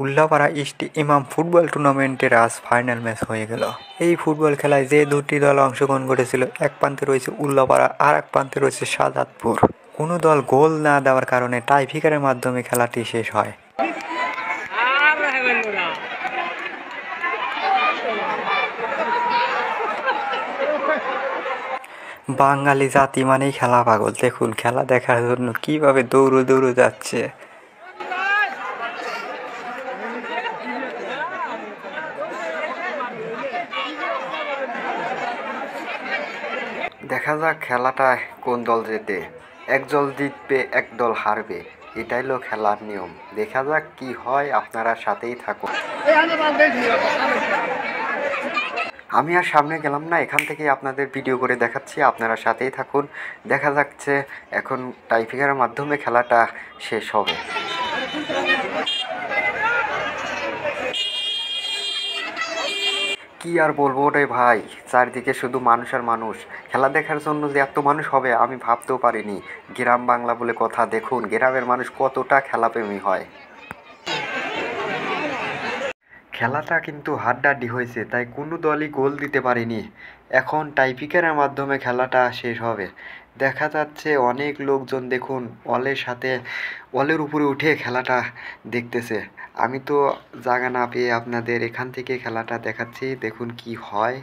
Ullapara east ইমাম football টুর্নামেন্টের আজ ফাইনাল ম্যাচ হয়ে গেল। এই ফুটবল খেলায় যে দুটি দল অংশগ্রহণ করেছিল, এক প্রান্তে রয়েছে উল্লাপাড়া আর এক প্রান্তে রয়েছে শাহজাদপুর। কোনো দল গোল না দেওয়ার কারণে টাইব্রেকারের মাধ্যমে খেলাটি শেষ হয়। বাঙালি জাতি মানেই খেলা পাগল। দেখুন খেলা দেখার জন্য কিভাবে দৌড়ে যাচ্ছে। দেখা যাক খেলাটায় কোন দল জেতে। এক দল জিতবে, এক দল হারবে, এটাই হলো খেলার নিয়ম। দেখা যাক কি হয়, আপনারা সাথেই থাকুন। আমি আর সামনে গেলাম না, এখান থেকেই আপনাদের ভিডিও করে দেখাচ্ছি, আপনারা সাথেই থাকুন। দেখা যাচ্ছে এখন টাইব্রেকারের মাধ্যমে খেলাটা শেষ হবে। কি আর বলবো রে ভাই, চারদিকে শুধু মানুষ আর মানুষ। খেলা দেখার জন্য যে এত মানুষ হবে আমি ভাবতেও পারিনি। গ্রাম বাংলা বলে কথা, দেখুন গ্রামের মানুষ কতটা খেলাপ্রেমী হয়। খেলাটা কিন্তু হাড্ডাহাড্ডি হয়েছে, তাই কোনো দলই গোল দিতে পারেনি। এখন টাইব্রেকারের মাধ্যমে খেলাটা শেষ হবে। দেখা যাচ্ছে অনেক লোকজন দেখুন ওয়ালের উপরে উঠে খেলাটা দেখতেছে। আমি তো জায়গা না পেয়ে আপনাদের এখান থেকে খেলাটা দেখাচ্ছি, দেখুন কি হয়।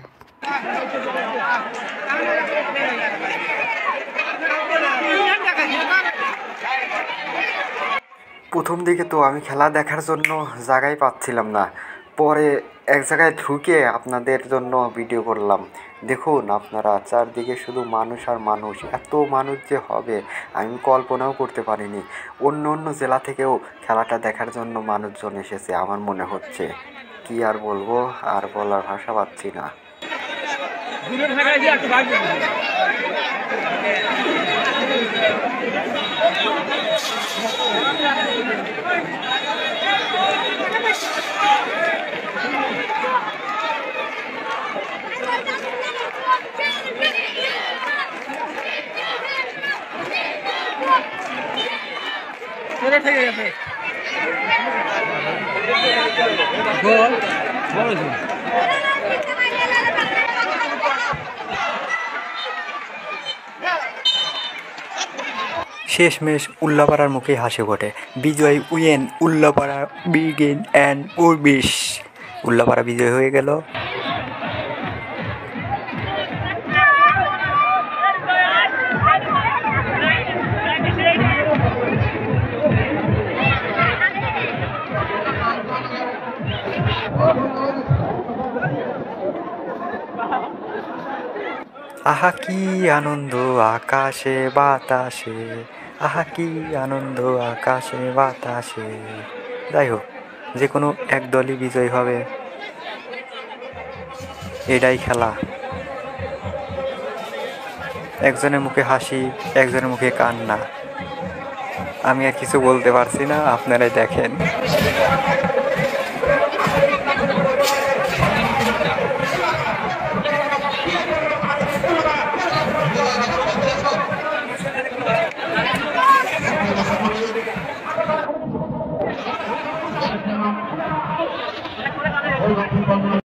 প্রথম দিকে তো আমি খেলা দেখার জন্য জায়গায় পাচ্ছিলাম না, পরে এক জায়গায় ঢুকে আপনাদের জন্য ভিডিও করলাম। দেখুন আপনারা চারদিকে শুধু মানুষ আর মানুষ, এত মানুষ যে হবে আমি কল্পনাও করতে পারিনি। অন্য জেলা থেকেও খেলাটা দেখার জন্য মানুষজন এসেছে আমার মনে হচ্ছে। কি আর বলবো, আর বলার ভাষা পাচ্ছি না। শেষমেশ উল্লাপাড়ার মুখে হাসি ফোটে। বিজয় উইন উল্লাপাড়া বিগিন অ্যান্ড উর্বিশ। উল্লাপাড়া বিজয় হয়ে গেল। আহা কি আনন্দ আকাশে বাতাসে, আহা কি আনন্দ আকাশে বাতাসে। যাই হোক, যে কোনো এক দলই বিজয়ী হবে, এটাই খেলা। একজনের মুখে হাসি, একজনের মুখে কান্না। আমি আর কিছু বলতে পারছি না, আপনারাই দেখেন।